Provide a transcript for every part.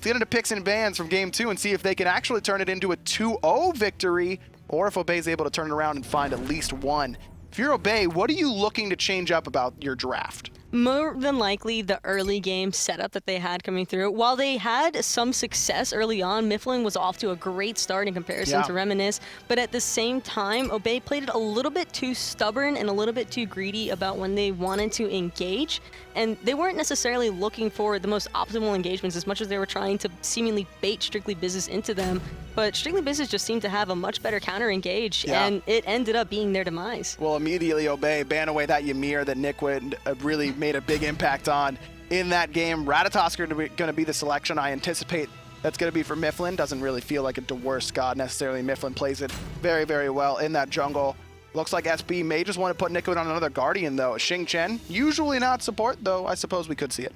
Let's get into picks and bans from game 2 and see if they can actually turn it into a 2-0 victory, or if Obey's able to turn it around and find at least one. If you're Obey, what are you looking to change up about your draft? More than likely, the early game setup that they had coming through. While they had some success early on, Myflin was off to a great start in comparison to Reminisst, but at the same time, Obey played it a little bit too stubborn and a little bit too greedy about when they wanted to engage, and they weren't necessarily looking for the most optimal engagements as much as they were trying to seemingly bait Strictly Business into them, but Strictly Business just seemed to have a much better counter engage, and it ended up being their demise. Well, immediately Obey ban away that Ymir that Nickwood really made a big impact on in that game. Ratatoskr going to be the selection I anticipate that's going to be for Myflin. Doesn't really feel like a Dwurst god necessarily. Myflin plays it very, very well in that jungle. Looks like SB may just want to put Nickwood on another Guardian though. Xing, usually not support, though I suppose we could see it.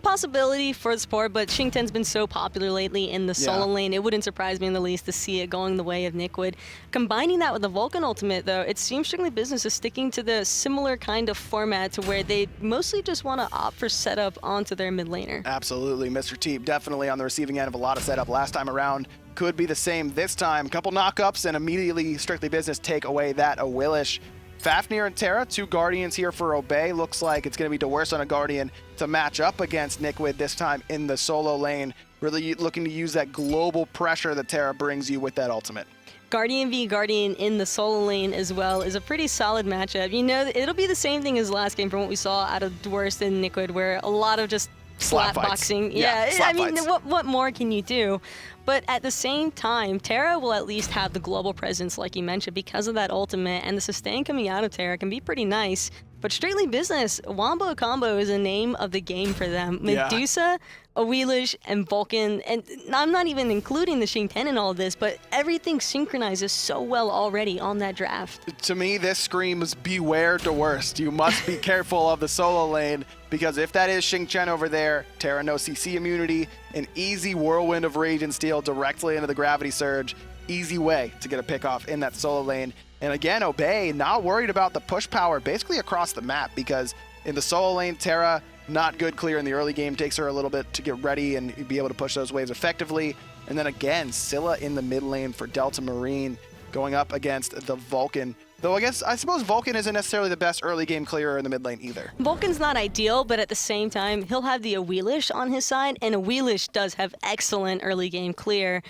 Possibility for the support, but Xing been so popular lately in the solo lane, it wouldn't surprise me in the least to see it going the way of Nickwood. Combining that with the Vulcan ultimate, though, it seems Strictly Business is sticking to the similar kind of format to where they mostly just want to opt for setup onto their mid laner. Absolutely. Mr. Teep definitely on the receiving end of a lot of setup last time around. Could be the same this time. Couple knockups and immediately Strictly Business take away that Awilix. Fafnir and Terra, 2 Guardians here for Obey. Looks like it's going to be Dwurst on a Guardian to match up against Nickwood this time in the solo lane. Really looking to use that global pressure that Terra brings you with that ultimate. Guardian v Guardian in the solo lane as well is a pretty solid matchup. You know, it'll be the same thing as last game from what we saw out of Dwurst and Nickwood, where a lot of just slap boxing. I mean, what more can you do? But at the same time, Terra will at least have the global presence, like you mentioned, because of that ultimate, and the sustain coming out of Terra can be pretty nice. But Strictly Business, Wombo Combo is the name of the game for them. Medusa, Awilix, and Vulcan, and I'm not even including the Xing in all of this, but everything synchronizes so well already on that draft. To me, this screams beware Dwurst. You must be careful of the solo lane, because if that is Xing over there, Terra no CC immunity, an easy whirlwind of Rage and Steel directly into the Gravity Surge. Easy way to get a pick off in that solo lane. And again, Obey not worried about the push power basically across the map, because in the solo lane, Terra not good clear in the early game, takes her a little bit to get ready and be able to push those waves effectively. And then again, Scylla in the mid lane for Delta Marine going up against the Vulcan. Though I suppose Vulcan isn't necessarily the best early game clearer in the mid lane either. Vulcan's not ideal, but at the same time, he'll have the Awilix on his side, and Awilix does have excellent early game clear.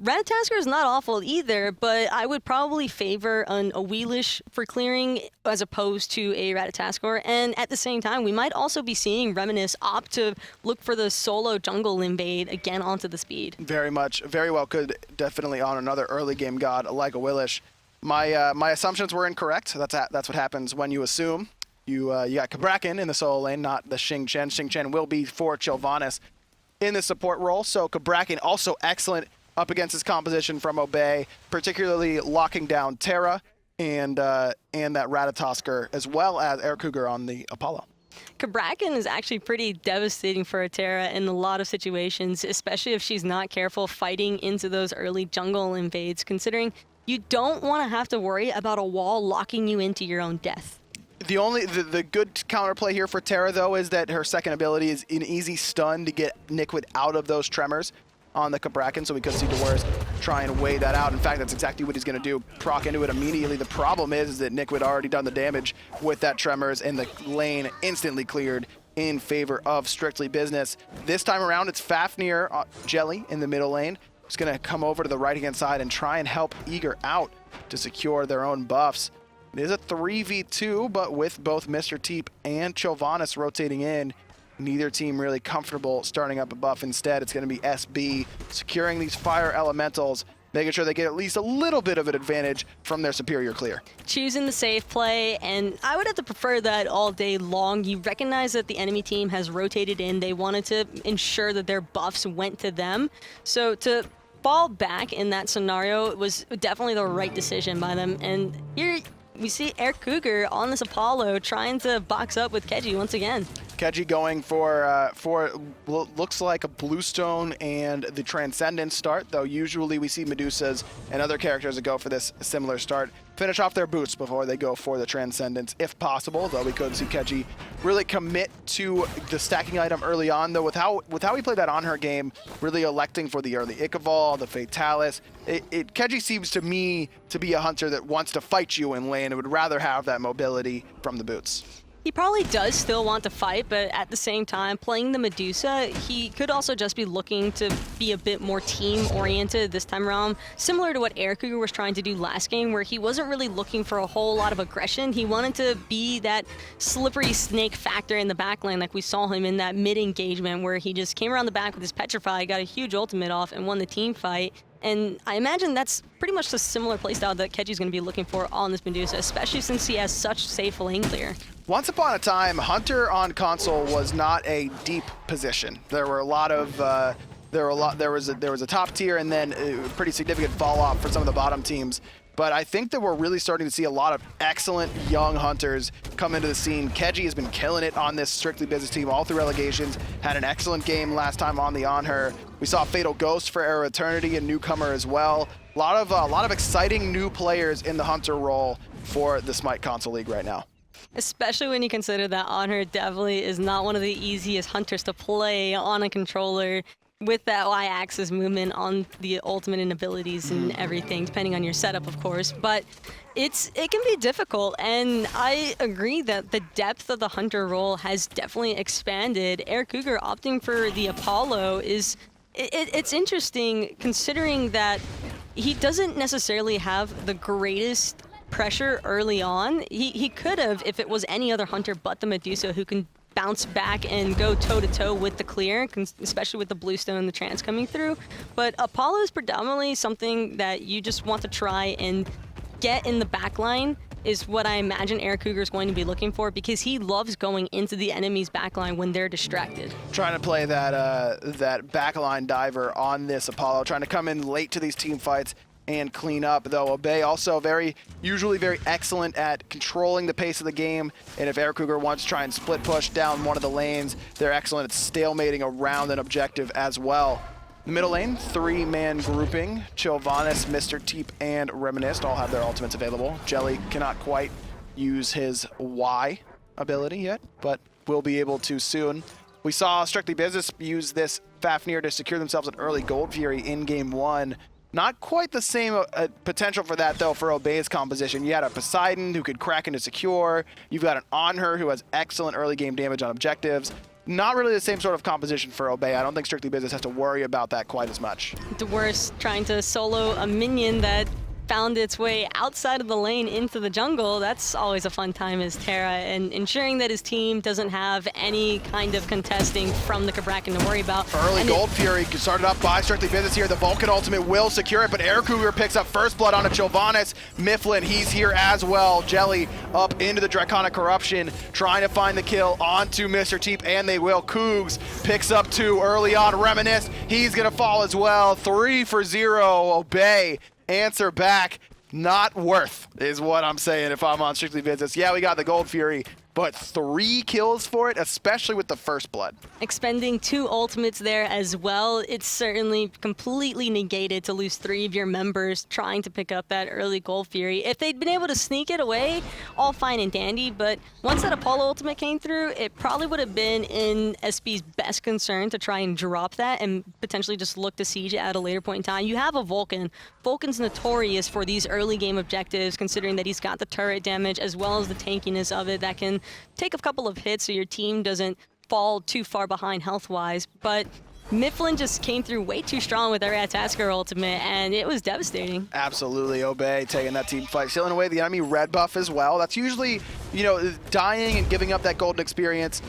Ratatoskr is not awful either, but I would probably favor an Awilix for clearing as opposed to a Ratatoskr. And at the same time, we might also be seeing Reminisst opt to look for the solo jungle invade again onto the speed. Very much, very well could definitely on another early game god like Awilix. My assumptions were incorrect. That's what happens when you assume. You got Cabrakan in the solo lane, not the Xing. Xing will be for Chillvanus in the support role. So Cabrakan also excellent up against his composition from Obey, particularly locking down Terra and that Ratatoskr, as well as Air Cougar on the Apollo. Cabrakan is actually pretty devastating for a Terra in a lot of situations, especially if she's not careful fighting into those early jungle invades, considering you don't want to have to worry about a wall locking you into your own death. The good counterplay here for Terra, though, is that her second ability is an easy stun to get Nickwood out of those tremors on the Cabrakan, so we could see Dwurst try and weigh that out. In fact, that's exactly what he's going to do, proc into it immediately. The problem is that Nickwood already done the damage with that tremors, and the lane instantly cleared in favor of Strictly Business. This time around, it's Fafnir Jelly in the middle lane. He's going to come over to the right-hand side and try and help Eager out to secure their own buffs. It is a 3v2, but with both Mr. Teep and Chillvanus rotating in, neither team really comfortable starting up a buff. Instead, it's going to be SB securing these fire elementals, making sure they get at least a little bit of an advantage from their superior clear. Choosing the safe play, and I would have to prefer that all day long. You recognize that the enemy team has rotated in. They wanted to ensure that their buffs went to them. So to fall back in that scenario was definitely the right decision by them. And here we see Air Cougar on this Apollo trying to box up with Keji once again. Keji going for what looks like a Bluestone and the Transcendence start, though usually we see Medusas and other characters that go for this similar start. finish off their boots before they go for the Transcendence, if possible, though we could see Keji really commit to the stacking item early on, though with how he played that on her game, really electing for the early Ichabod, the Fatalis. Keji seems to me to be a hunter that wants to fight you in lane and would rather have that mobility from the boots. He probably does still want to fight, but at the same time, playing the Medusa, he could also just be looking to be a bit more team-oriented this time around, similar to what Cougar was trying to do last game, where he wasn't really looking for a whole lot of aggression. He wanted to be that slippery snake factor in the backline, like we saw him in that mid-engagement, where he just came around the back with his Petrify, got a huge ultimate off, and won the team fight. And I imagine that's pretty much the similar playstyle that Keji's going to be looking for on this Medusa, especially since he has such safe lane clear. Once upon a time, Hunter on console was not a deep position. There were a lot of there was a top tier and then a pretty significant fall off for some of the bottom teams. But I think that we're really starting to see a lot of excellent young hunters come into the scene. Keji has been killing it on this strictly business team all through relegations. Had an excellent game last time on the On Her. We saw Fatal Ghost for Era Eternity, a newcomer as well. A lot of exciting new players in the hunter role for the Smite console league right now. Especially when you consider that On Her definitely is not one of the easiest hunters to play on a controller, with that Y-axis movement on the ultimate and abilities and everything, depending on your setup, of course. But it can be difficult, and I agree that the depth of the hunter role has definitely expanded. Cougar opting for the Apollo is it's interesting, considering that he doesn't necessarily have the greatest pressure early on. He could have if it was any other hunter but the Medusa, who can bounce back and go toe-to-toe with the clear, especially with the Bluestone and the Trance coming through. But Apollo is predominantly something that you just want to try and get in the backline, is what I imagine Cougar is going to be looking for, because he loves going into the enemy's backline when they're distracted. Trying to play that backline diver on this Apollo, trying to come in late to these team fights and clean up, though Obey also usually very excellent at controlling the pace of the game, and if Cougar wants to try and split push down one of the lanes, they're excellent at stalemating around an objective as well. The middle lane, three-man grouping. Chillvanus, Mr. Teep, and Reminisst all have their ultimates available. Jelly cannot quite use his Y ability yet, but will be able to soon. We saw Strictly Business use this Fafnir to secure themselves an early Gold Fury in Game 1. Not quite the same potential for that, though, for Obey's composition. You had a Poseidon who could crack into secure. You've got an On Her who has excellent early game damage on objectives. Not really the same sort of composition for Obey. I don't think Strictly Business has to worry about that quite as much. Dwurst trying to solo a minion that found its way outside of the lane into the jungle. That's always a fun time as Terra, and ensuring that his team doesn't have any kind of contesting from the Cabrakan to worry about. Early Gold Fury started up by Strictly Business here. The Vulcan ultimate will secure it, but Cougar picks up first blood on a Chillvanus. Myflin, he's here as well. Jelly up into the Draconic Corruption, trying to find the kill onto Mr. Teep, and they will. Cougs picks up 2 early on. Reminisst, he's gonna fall as well. 3 for 0. Obey answer back. Not worth is what I'm saying if I'm on Strictly Business. Yeah, we got the Gold Fury, but 3 kills for it, especially with the first blood. Expending 2 ultimates there as well. It's certainly completely negated to lose 3 of your members trying to pick up that early Gold Fury. If they'd been able to sneak it away, all fine and dandy, but once that Apollo ultimate came through, it probably would have been in SB's best concern to try and drop that and potentially just look to siege it at a later point in time. You have a Vulcan. Vulcan's notorious for these early game objectives, considering that he's got the turret damage as well as the tankiness of it that can take a couple of hits so your team doesn't fall too far behind health-wise. But Myflin just came through way too strong with their Ratatoskr ultimate, and it was devastating. Absolutely, Obey taking that team fight, stealing away the enemy red buff as well. That's usually, dying and giving up that golden experience.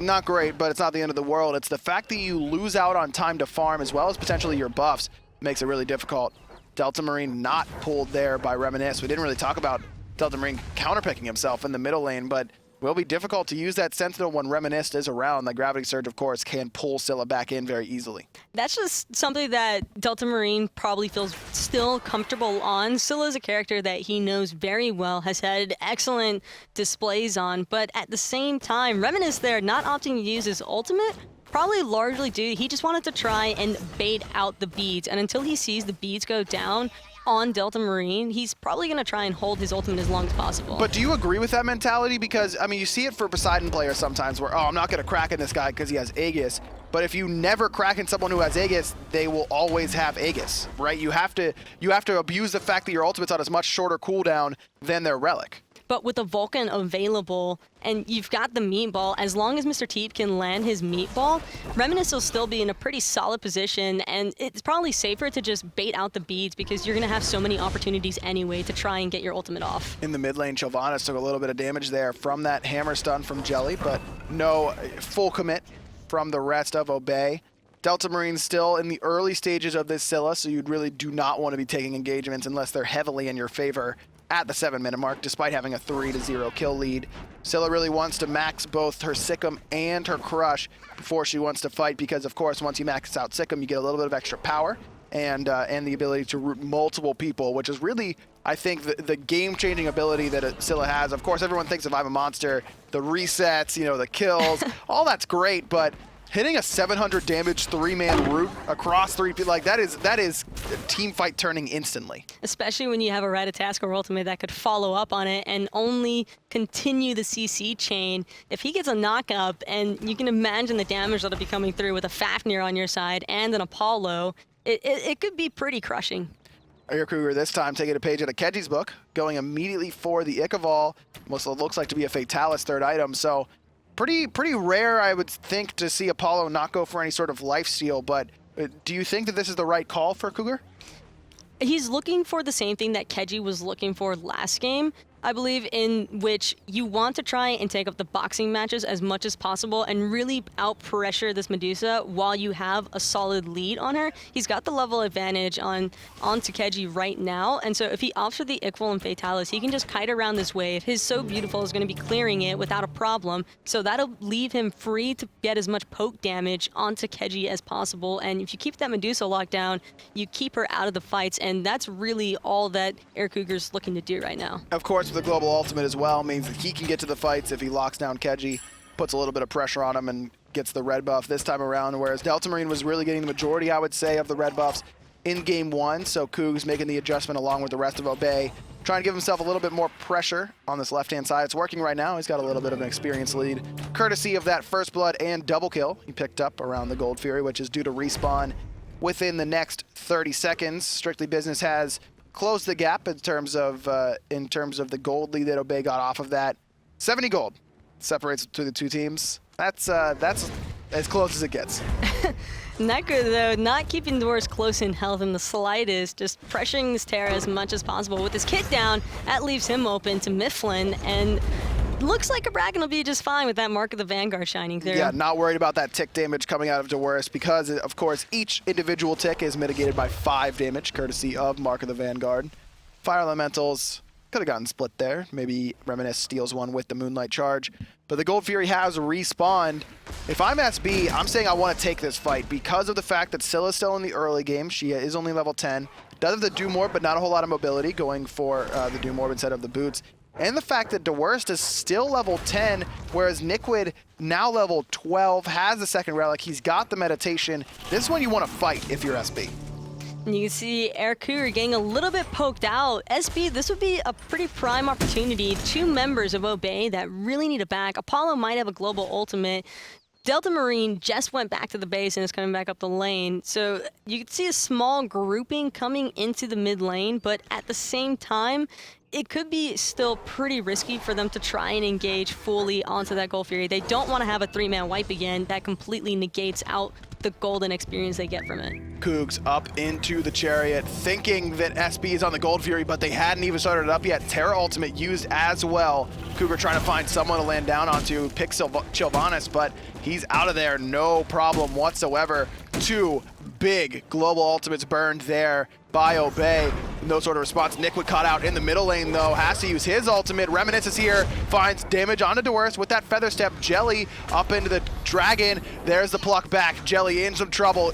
Not great, but it's not the end of the world. It's the fact that you lose out on time to farm as well as potentially your buffs makes it really difficult. Delta Marine not pulled there by Reminisst. We didn't really talk about Delta Marine counterpicking himself in the middle lane, but will be difficult to use that Sentinel when Reminisst is around. The Gravity Surge, of course, can pull Scylla back in very easily. That's just something that Delta Marine probably feels still comfortable on. Scylla is a character that he knows very well, has had excellent displays on, but at the same time, Reminisst there not opting to use his ultimate, probably largely due, he just wanted to try and bait out the beads, and until he sees the beads go down, on Delta Marine, he's probably going to try and hold his ultimate as long as possible. But do you agree with that mentality? Because, I mean, you see it for Poseidon players sometimes where, oh, I'm not going to crack in this guy because he has Aegis. But if you never crack in someone who has Aegis, they will always have Aegis, right? You have to abuse the fact that your ultimate's on a much shorter cooldown than their relic. But with a Vulcan available, and you've got the meatball, as long as Mr. Teep can land his meatball, Reminisst will still be in a pretty solid position, and it's probably safer to just bait out the beads because you're going to have so many opportunities anyway to try and get your ultimate off. In the mid lane, Chillvanus took a little bit of damage there from that hammer stun from Jelly, but no full commit from the rest of Obey. Delta Marine's still in the early stages of this Scylla, so you really do not want to be taking engagements unless they're heavily in your favor at the 7-minute mark, despite having a 3-0 kill lead. Scylla really wants to max both her Sikkim and her Crush before she wants to fight, because of course once you max out Sikkim, you get a little bit of extra power and the ability to root multiple people, which is really, I think, the game-changing ability that Scylla has. Of course, everyone thinks if I'm a monster, the resets, you know, the kills, all that's great, but hitting a 700 damage 3-man root across 3 people, like that is a team fight turning instantly. Especially when you have a Ratatoskr ultimate that could follow up on it and only continue the CC chain. If he gets a knock-up, and you can imagine the damage that'll be coming through with a Fafnir on your side and an Apollo, it could be pretty crushing. Cougar this time taking a page out of Keji's book, going immediately for the Ichaival. Most looks like to be a Fatalis third item, so pretty rare, I would think, to see Apollo not go for any sort of lifesteal, but do you think that this is the right call for Cougar? He's looking for the same thing that Keji was looking for last game, I believe, in which you want to try and take up the boxing matches as much as possible and really out-pressure this Medusa while you have a solid lead on her. He's got the level advantage onto Keji right now, and so if he opts for the Ichaival and Fatalis, he can just kite around this wave. His So Beautiful is going to be clearing it without a problem, so that'll leave him free to get as much poke damage onto Keji as possible, and if you keep that Medusa locked down, you keep her out of the fights, and that's really all that Cougar's looking to do right now. Of course, the global ultimate as well means that he can get to the fights if he locks down Keji, puts a little bit of pressure on him, and gets the red buff this time around, whereas Delta Marine was really getting the majority, I would say, of the red buffs in game 1, so Coog's making the adjustment along with the rest of Obey, trying to give himself a little bit more pressure on this left-hand side. It's working right now. He's got a little bit of an experience lead, courtesy of that first blood and double kill he picked up around the Gold Fury, which is due to respawn within the next 30 seconds. Strictly Business has closed the gap in terms of the gold lead that Obey got off of that. 70 gold separates between the two teams. That's as close as it gets. Not good, though. Not keeping Dwurst close in health in the slightest, just pressuring this Terra as much as possible. With his kit down, that leaves him open to Myflin, and looks like Cabrakan will be just fine with that Mark of the Vanguard shining through. Yeah, not worried about that tick damage coming out of Dwurst because, of course, each individual tick is mitigated by 5 damage, courtesy of Mark of the Vanguard. Fire Elementals could have gotten split there. Maybe Reminisst steals one with the Moonlight Charge. But the Gold Fury has respawned. If I'm SB, I'm saying I want to take this fight because of the fact that Scylla's still in the early game. She is only level 10. Does have the Doom Orb, but not a whole lot of mobility, going for the Doom Orb instead of the boots. And the fact that Dwurst is still level 10, whereas Niquid, now level 12, has the second relic. He's got the meditation. This is when you want to fight if you're SB. And you can see Cougar getting a little bit poked out. SB, this would be a pretty prime opportunity. 2 members of Obey that really need a back. Apollo might have a global ultimate. Delta Marine just went back to the base and is coming back up the lane. So you can see a small grouping coming into the mid lane, but at the same time, it could be still pretty risky for them to try and engage fully onto that Gold Fury. They don't want to have a 3-man wipe again. That completely negates out the golden experience they get from it. Cougs up into the chariot, thinking that SB is on the Gold Fury, but they hadn't even started it up yet. Terra ultimate used as well. Cougar trying to find someone to land down onto, pick Chillvanus, but he's out of there, no problem whatsoever. 2 big global ultimates burned there by Obey. No sort of response. Niquid caught out in the middle lane, though. Has to use his ultimate. Reminisct is here. Finds damage onto Dwurst with that feather step. Jelly up into the dragon. There's the pluck back. Jelly in some trouble.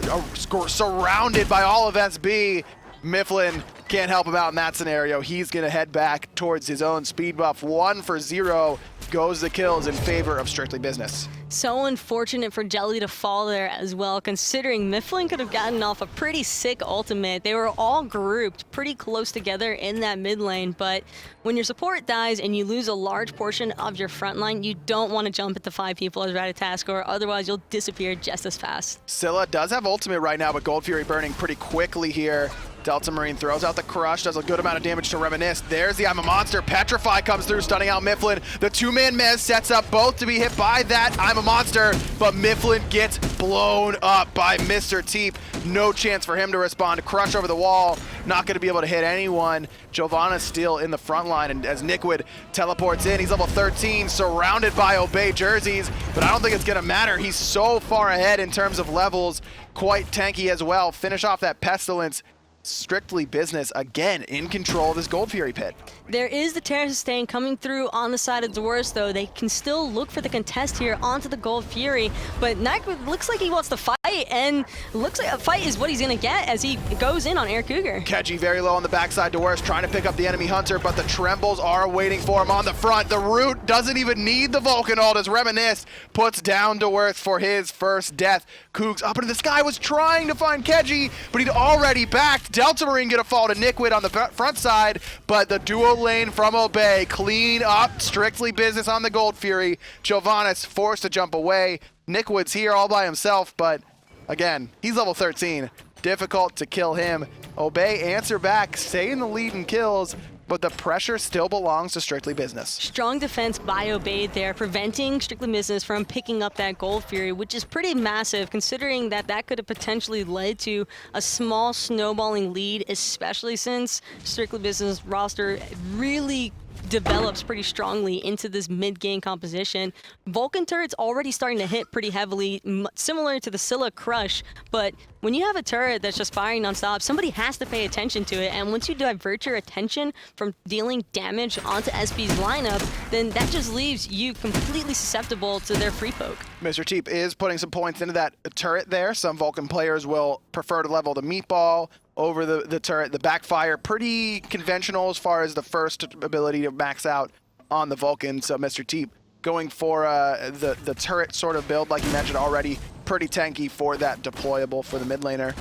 Surrounded by all of SB. Myflin can't help him out in that scenario. He's going to head back towards his own speed buff. 1 for 0 goes the kills in favor of Strictly Business. So unfortunate for Jelly to fall there as well, considering Myflin could have gotten off a pretty sick ultimate. They were all grouped pretty close together in that mid lane, but when your support dies and you lose a large portion of your front line, you don't want to jump into 5 people as Ratatoskr, otherwise you'll disappear just as fast. Scylla does have ultimate right now, but Gold Fury burning pretty quickly here. Delta Marine throws out the Crush, does a good amount of damage to Reminisst. There's the I'm a Monster. Petrify comes through, stunning out Myflin. The 2-man Mez sets up both to be hit by that I'm a Monster, but Myflin gets blown up by Mr. Teep. No chance for him to respond. Crush over the wall, not going to be able to hit anyone. Chillvanus still in the front line, and as Nikwid teleports in, he's level 13, surrounded by Obey jerseys, but I don't think it's going to matter. He's so far ahead in terms of levels, quite tanky as well. Finish off that Pestilence. Strictly Business again in control of this Gold Fury pit. There is the Terra sustain coming through on the side of Dwurst, though. They can still look for the contest here onto the Gold Fury, but Nyquid looks like he wants to fight, and looks like a fight is what he's going to get as he goes in on Air Cougar. Keji very low on the backside. Dwurst trying to pick up the enemy Hunter, but the Trembles are waiting for him on the front. The Root doesn't even need the Vulcan ult as Reminisst puts down Dwurst for his first death. Cougs up into the sky, was trying to find Keji, but he'd already backed. Delta Marine gonna fall to Nikwid on the front side, but the dual lane from Obey clean up. Strictly Business on the Gold Fury. Chillvanus forced to jump away. Nikwid's here all by himself, but again, he's level 13. Difficult to kill him. Obey answer back, stay in the lead in kills, but the pressure still belongs to Strictly Business. Strong defense by Obey there, preventing Strictly Business from picking up that Gold Fury, which is pretty massive considering that that could have potentially led to a small snowballing lead, especially since Strictly Business roster really develops pretty strongly into this mid-game composition. Vulcan turret's already starting to hit pretty heavily, similar to the Scylla Crush, but when you have a turret that's just firing non-stop, somebody has to pay attention to it, and once you divert your attention from dealing damage onto SB's lineup, then that just leaves you completely susceptible to their free poke. Mr. Teep is putting some points into that turret there. Some Vulcan players will prefer to level the meatball over the turret. The backfire, pretty conventional as far as the first ability to max out on the Vulcan. So Mr. Teep going for the turret sort of build, like you mentioned already, pretty tanky for that deployable for the mid laner.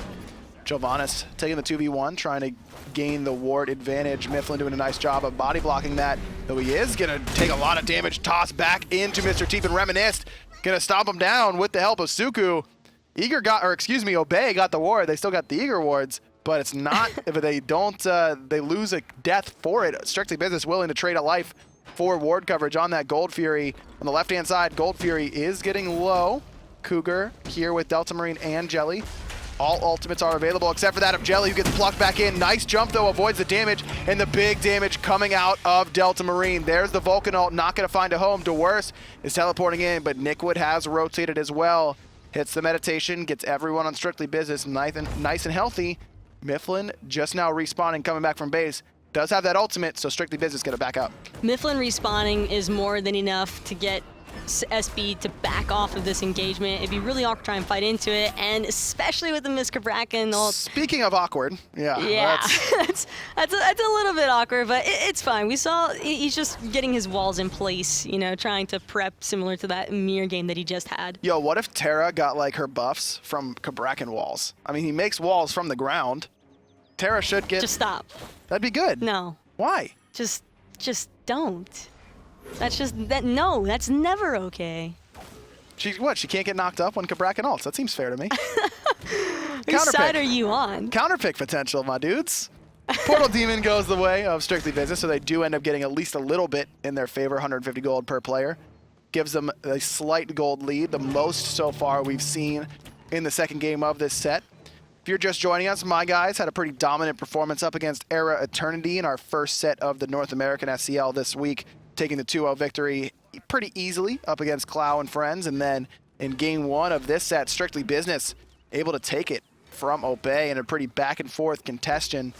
Chillvanus taking the 2v1, trying to gain the ward advantage. Myflin doing a nice job of body blocking that, though he is gonna take a lot of damage. Toss back into Mr. Teep and Reminisst. Gonna stomp him down with the help of Suku. Obey got the ward. They still got the Eager wards, but it's not, if they don't, they lose a death for it. Strictly Business willing to trade a life for ward coverage on that Gold Fury. On the left-hand side, Gold Fury is getting low. Cougar here with Delta Marine and Jelly. All ultimates are available except for that of Jelly, who gets plucked back in. Nice jump, though, avoids the damage, and the big damage coming out of Delta Marine. There's the Vulcan ult, not going to find a home. Dwurst is teleporting in, but Nikwid has rotated as well. Hits the meditation, gets everyone on Strictly Business nice and healthy. Myflin just now respawning, coming back from base. Does have that ultimate, so Strictly Business gonna back up. Myflin respawning is more than enough to get SB to back off of this engagement. It'd be really awkward to try and fight into it, and especially with the Miss Cabrakan ult. Speaking of awkward, yeah. That's a little bit awkward, but it's fine. We saw he's just getting his walls in place, you know, trying to prep similar to that mirror game that he just had. Yo, what if Terra got like her buffs from Cabrakan walls? I mean, he makes walls from the ground. Terra should get... Just stop. That'd be good. No. Why? Just don't. No, that's never okay. She can't get knocked up when Cabrakan ults? That seems fair to me. Whose side are you on? Counterpick potential, my dudes. Portal Demon goes the way of Strictly Business, so they do end up getting at least a little bit in their favor, 150 gold per player. Gives them a slight gold lead, the most so far we've seen in the second game of this set. If you're just joining us, my guys had a pretty dominant performance up against Era Eternity in our first set of the North American SCL this week, taking the 2-0 victory pretty easily up against Clow and friends. And then in game one of this set, Strictly Business able to take it from Obey in a pretty back and forth contestation.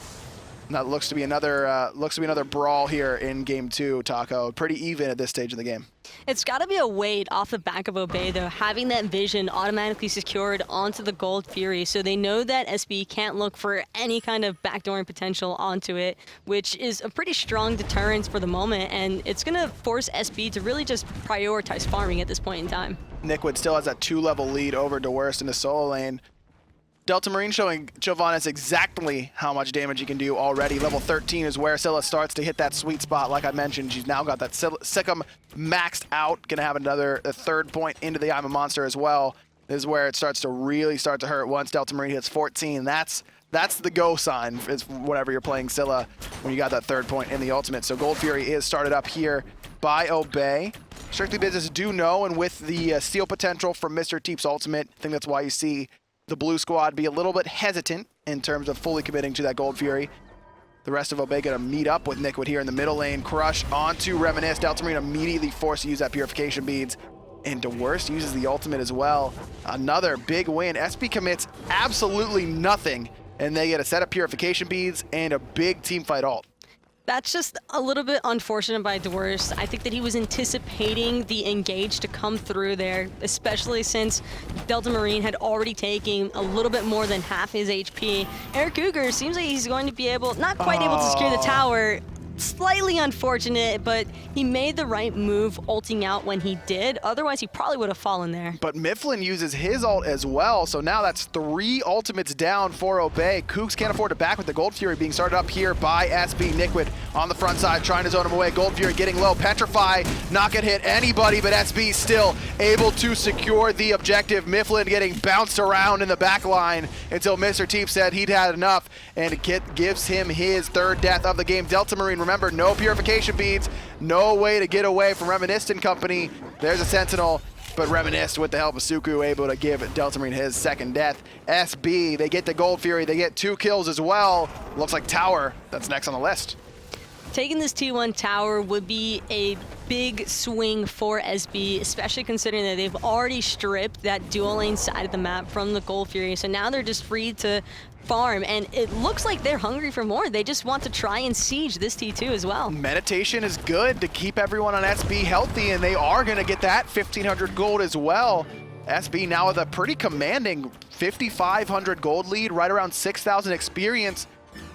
That looks to be another brawl here in game 2, Taco. Pretty even at this stage of the game. It's got to be a weight off the back of Obey, though, having that vision automatically secured onto the Gold Fury, so they know that SB can't look for any kind of backdooring potential onto it, which is a pretty strong deterrence for the moment, and it's going to force SB to really just prioritize farming at this point in time. Nickwood still has that 2-level lead over Dwurst in the solo lane. Delta Marine showing Chillvanus exactly how much damage he can do already. Level 13 is where Scylla starts to hit that sweet spot. Like I mentioned, she's now got that Sikkim maxed out. Gonna have a third point into the I'm a Monster as well. This is where it starts to really hurt once Delta Marine hits 14. That's the go sign is whenever you're playing Scylla when you got that third point in the ultimate. So Gold Fury is started up here by Obey. Strictly Business do know, and with the steal potential from Mr. Teep's ultimate, I think that's why you see the blue squad be a little bit hesitant in terms of fully committing to that Gold Fury. The rest of Obey gonna meet up with Nickwood here in the middle lane. Crush onto Reminisst. Delta Marine immediately forced to use that purification beads. And Dwurst uses the ultimate as well. Another big win. SB commits absolutely nothing, and they get a set of purification beads and a big team fight ult. That's just a little bit unfortunate by Dwurst. I think that he was anticipating the engage to come through there, especially since Delta Marine had already taken a little bit more than half his HP. Eric Cougar seems like he's going to be not quite able to secure the tower. Slightly unfortunate, but he made the right move ulting out when he did. Otherwise, he probably would have fallen there. But Myflin uses his ult as well, so now that's 3 ultimates down for Obey. Cougs can't afford to back with the Gold Fury being started up here by SB. Nickwood on the front side trying to zone him away. Gold Fury getting low. Petrify, not gonna hit anybody, but SB still able to secure the objective. Myflin getting bounced around in the back line until Mr. Teep said he'd had enough, and it gives him his 3rd death of the game. Delta Marine, remember, no purification beads, no way to get away from Reminisst and company. There's a Sentinel, but Reminisst, with the help of Suku, able to give Delta Marine his 2nd death. SB, they get the Gold Fury, they get 2 kills as well. Looks like Tower, that's next on the list. Taking this T1 tower would be a big swing for SB, especially considering that they've already stripped that dual lane side of the map from the Gold Fury. So now they're just free to farm, and it looks like they're hungry for more. They just want to try and siege this T2 as well. Meditation is good to keep everyone on SB healthy, and they are going to get that 1,500 gold as well. SB now with a pretty commanding 5,500 gold lead, right around 6,000 experience.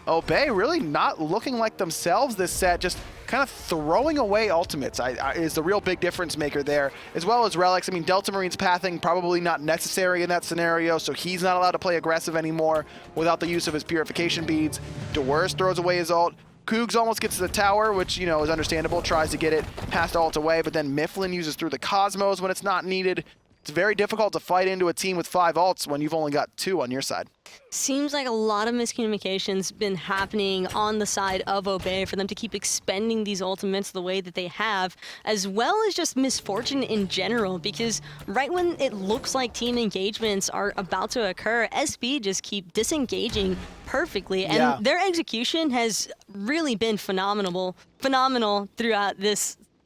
Obey really not looking like themselves this set, just kind of throwing away ultimates is the real big difference maker there, as well as relics. I mean, Delta Marine's pathing probably not necessary in that scenario, so he's not allowed to play aggressive anymore without the use of his purification beads. Dwurst throws away his ult. Cougs almost gets to the tower, which, you know, is understandable, tries to get it past ult away, but then Myflin uses through the Cosmos when it's not needed. It's very difficult to fight into a team with 5 ults when you've only got 2 on your side. Seems like a lot of miscommunication's been happening on the side of Obey for them to keep expending these ultimates the way that they have, as well as just misfortune in general, because right when it looks like team engagements are about to occur, SB just keep disengaging perfectly, and their execution has really been phenomenal throughout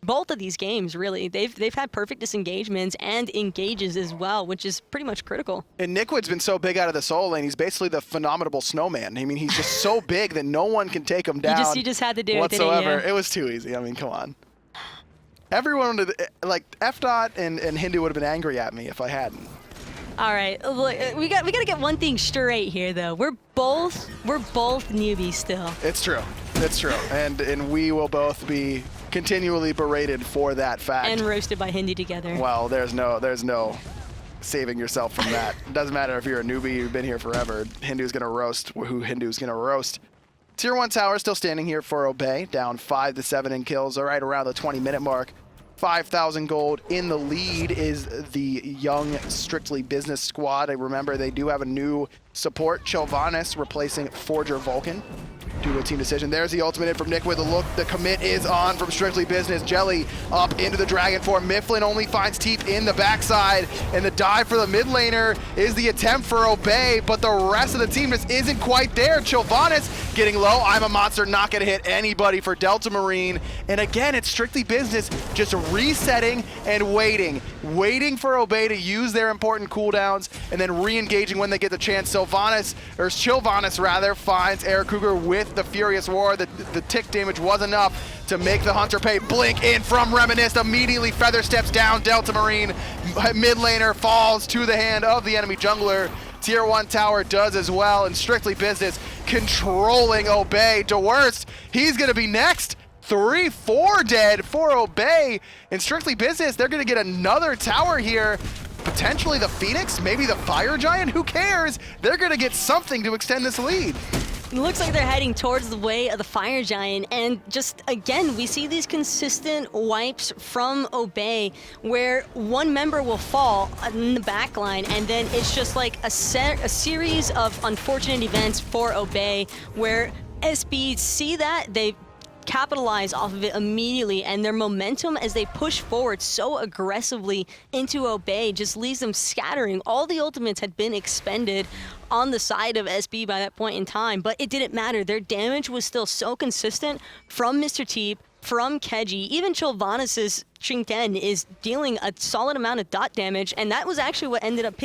both of these games, really. They've had perfect disengagements and engages as well, which is pretty much critical. And Nickwood's been so big out of the solo lane, he's basically the phenomenal snowman. I mean, he's just so big that no one can take him down. You just had to do whatsoever. it, didn't you? It was too easy. I mean, come on. Everyone, like, F-Dot and Hindu would have been angry at me if I hadn't. All right, look, we got to get one thing straight here, though. We're both newbies still. It's true. It's true. And we will both be continually berated for that fact. And roasted by Hindu together. Well, there's no saving yourself from that. It doesn't matter if you're a newbie, you've been here forever. Hindu's gonna roast who Hindu's gonna roast. Tier 1 tower still standing here for Obey, down 5 to 7 in kills, right around the 20-minute mark. 5,000 gold. In the lead is the young Strictly Business squad. I remember they do have a new support, Chillvanus, replacing Forger Vulcan due to a team decision. There's the ultimate in from Nickwood. The commit is on from Strictly Business. Jelly up into the Dragon form. Myflin only finds Teep in the backside, and the dive for the mid laner is the attempt for Obey, but the rest of the team just isn't quite there. Chillvanus getting low. I'm a Monster, not gonna hit anybody for Delta Marine. And again, it's Strictly Business just resetting and waiting. waiting for Obey to use their important cooldowns and then re-engaging when they get the chance. Chillvanus rather, finds Eric Cougar with the Furious Roar. The tick damage was enough to make the Hunter pay. Blink in from Reminisst, immediately Feather steps down Delta Marine. Mid laner falls to the hand of the enemy jungler. Tier 1 tower does as well, and Strictly Business controlling Obey. Dwurst, he's gonna be next. 3-4 dead for Obey. In Strictly Business, they're gonna get another tower here. Potentially the Phoenix, maybe the Fire Giant, who cares? They're gonna get something to extend this lead. It looks like they're heading towards the way of the Fire Giant, and just again, we see these consistent wipes from Obey where one member will fall in the back line, and then it's just like a series of unfortunate events for Obey where SB see that, they capitalize off of it immediately, and their momentum as they push forward so aggressively into Obey just leaves them scattering. All the ultimates had been expended on the side of SB by that point in time, but it didn't matter. Their damage was still so consistent from Mr. Teep, from Keji. Even Chillvanus' Xing is dealing a solid amount of dot damage, and that was actually what ended up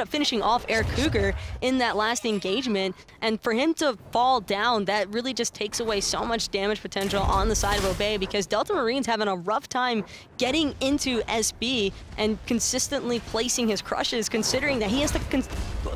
finishing off Eric Cougar in that last engagement. And for him to fall down, that really just takes away so much damage potential on the side of Obey, because Delta Marine's having a rough time getting into SB and consistently placing his crushes, considering that he has to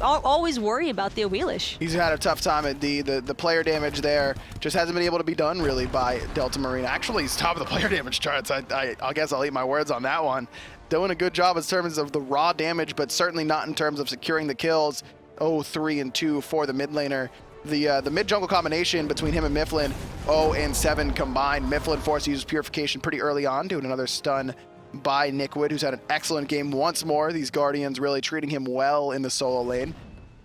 always worry about the Awilix. He's had a tough time at the player damage there. Just hasn't been able to be done really by Delta Marine. Actually, he's top of the player damage charts. I guess I'll eat my words on that one. Doing a good job in terms of the raw damage, but certainly not in terms of securing the kills. 0-3-2 for the mid laner. The mid jungle combination between him and Myflin, 0-7 combined. Myflin forced to use Purification pretty early on, doing another stun by Nickwood, who's had an excellent game once more. These Guardians really treating him well in the solo lane.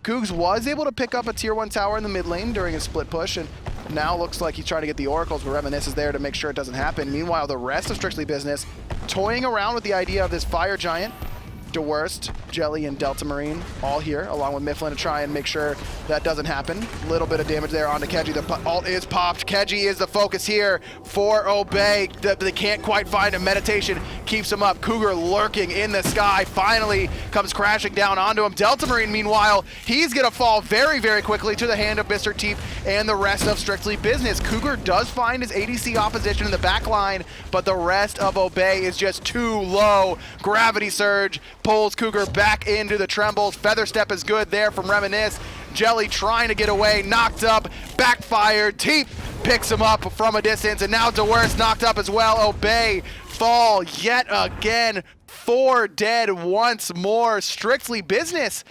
Cougs was able to pick up a tier 1 tower in the mid lane during his split push, and now looks like he's trying to get the oracles, but Reminisst is there to make sure it doesn't happen. Meanwhile, the rest of Strictly Business toying around with the idea of this Fire Giant. Dwurst, Jelly, and Delta Marine all here, along with Myflin, to try and make sure that doesn't happen. Little bit of damage there onto Keji. The ult is popped. Keji is the focus here for Obey. They can't quite find him. Meditation keeps him up. Cougar lurking in the sky. Finally comes crashing down onto him. Delta Marine, meanwhile, he's going to fall very, very quickly to the hand of Mr. Teep and the rest of Strictly Business. Cougar does find his ADC opposition in the back line, but the rest of Obey is just too low. Gravity Surge pulls Cougar back into the Trembles. Feather Step is good there from Reminisst. Jelly trying to get away, knocked up, backfired. Teep picks him up from a distance, and now Dwurst knocked up as well. Obey fall yet again. 4 dead once more. Strictly Business,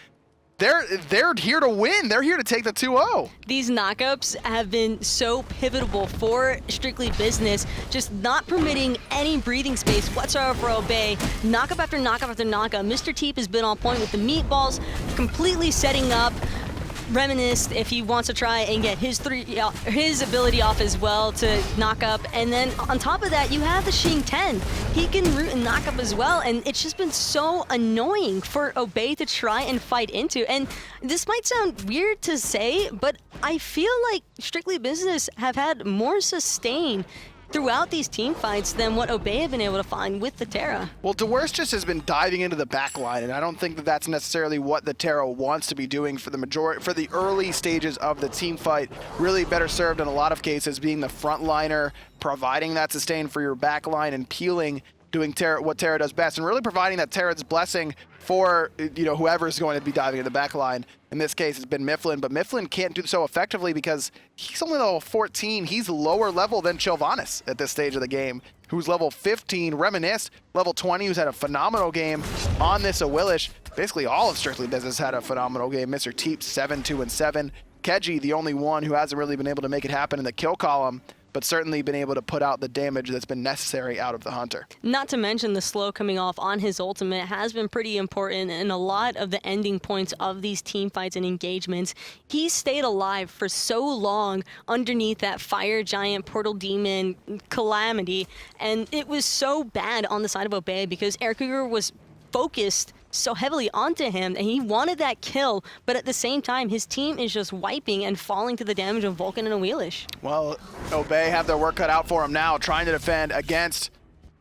they're here to win. They're here to take the 2-0. These knockups have been so pivotal for Strictly Business, just not permitting any breathing space whatsoever for Obey. Knockup after knockup after knockup. Mr. Teep has been on point with the meatballs, completely setting up Reminisst if he wants to try and get his ability off as well to knock up. And then on top of that, you have the Xing 10. He can root and knock up as well, and it's just been so annoying for Obey to try and fight into. And this might sound weird to say, but I feel like Strictly Business have had more sustain throughout these team fights than what Obey have been able to find with the Terra. Well, Dwurst just has been diving into the back line, and I don't think that that's necessarily what the Terra wants to be doing for the early stages of the team fight. Really better served in a lot of cases being the front liner, providing that sustain for your back line and peeling, doing what Terra does best, and really providing that Terra's blessing for whoever's going to be diving in the back line. In this case, it's been Myflin, but Myflin can't do so effectively because he's only level 14. He's lower level than Chillvanus at this stage of the game, who's level 15. Reminisst, level 20, who's had a phenomenal game on this Awilix. Basically, all of Strictly Business had a phenomenal game. Mr. Teep, 7-2-7. Keji, the only one who hasn't really been able to make it happen in the kill column, but certainly been able to put out the damage that's been necessary out of the Hunter. Not to mention the slow coming off on his ultimate has been pretty important in a lot of the ending points of these team fights and engagements. He stayed alive for so long underneath that Fire Giant Portal Demon calamity, and it was so bad on the side of Obey because Eric Cougar was focused so heavily onto him, and he wanted that kill, but at the same time, his team is just wiping and falling to the damage of Vulcan and Awilix. Well, Obey have their work cut out for him now, trying to defend against...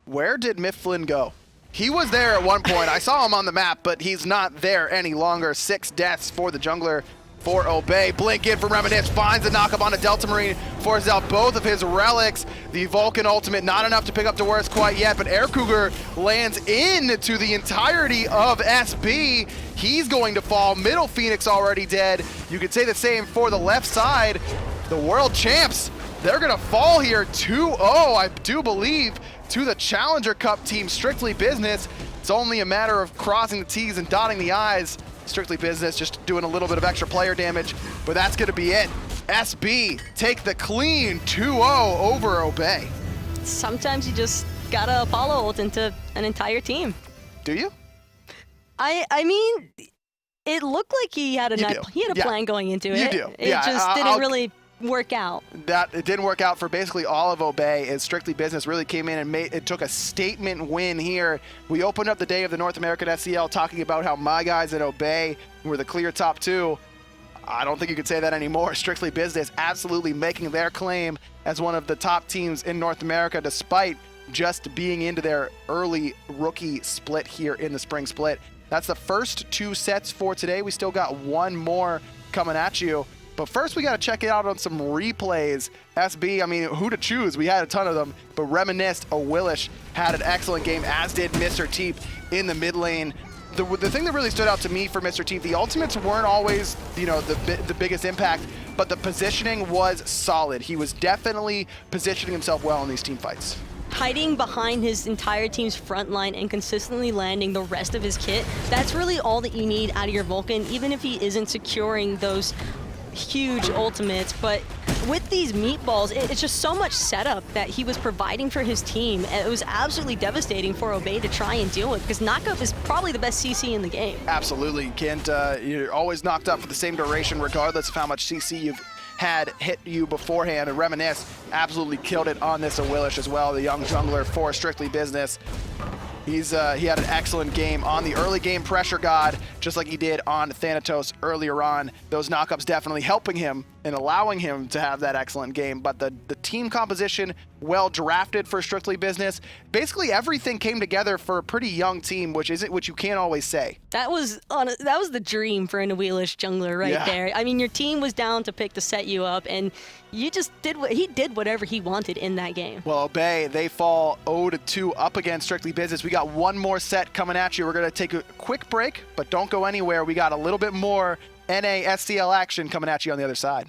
Where did Myflin go? He was there at one point. I saw him on the map, but he's not there any longer. 6 deaths for the jungler for Obey. Blink in from Reminisst, finds the knockup on a Delta Marine, forces out both of his relics. The Vulcan ultimate, not enough to pick up Dwurst quite yet, but Air Cougar lands into the entirety of SB. He's going to fall. Middle Phoenix already dead. You could say the same for the left side. The world champs, they're gonna fall here 2-0, I do believe, to the Challenger Cup team. Strictly Business. It's only a matter of crossing the T's and dotting the I's. Strictly Business just doing a little bit of extra player damage, but that's gonna be it. SB take the clean 2-0 over Obey. Sometimes you just gotta Apollo ult into an entire team. Do you? I mean, it looked like he had a plan going into it. You do. It just didn't really work out. It didn't work out for basically all of Obey, as Strictly Business really came in and it took a statement win here. We opened up the day of the North American SCL talking about how my guys at Obey were the clear top 2. I don't think you could say that anymore. Strictly Business absolutely making their claim as one of the top teams in North America, despite just being into their early rookie split here in the spring split. That's the first 2 sets for today. We still got one more coming at you. But first, we got to check it out on some replays. SB, I mean, who to choose? We had a ton of them, but Reminisst, Awilix had an excellent game, as did Mr. Teep in the mid lane. The thing that really stood out to me for Mr. Teep, the ultimates weren't always, you know, the biggest impact, but the positioning was solid. He was definitely positioning himself well in these team fights. Hiding behind his entire team's front line and consistently landing the rest of his kit, that's really all that you need out of your Vulcan, even if he isn't securing those huge ultimates. But with these meatballs, it's just so much setup that he was providing for his team. It was absolutely devastating for Obey to try and deal with, because knockup is probably the best CC in the game. Absolutely. You're always knocked up for the same duration, regardless of how much CC you've had hit you beforehand, and Reminisst absolutely killed it on this Awilix as well, the young jungler for Strictly Business. He had an excellent game on the early game pressure god, just like he did on Thanatos earlier on. Those knockups definitely helping him and allowing him to have that excellent game. But the team composition, well drafted for Strictly Business. Basically everything came together for a pretty young team, which you can't always say. That was the dream for an Awilix jungler right there. I mean, your team was down to pick to set you up, and you just he did whatever he wanted in that game. Well, Obey, they fall 0-2 up against Strictly Business. We got one more set coming at you. We're going to take a quick break, but don't go anywhere. We got a little bit more NA SCL action coming at you on the other side.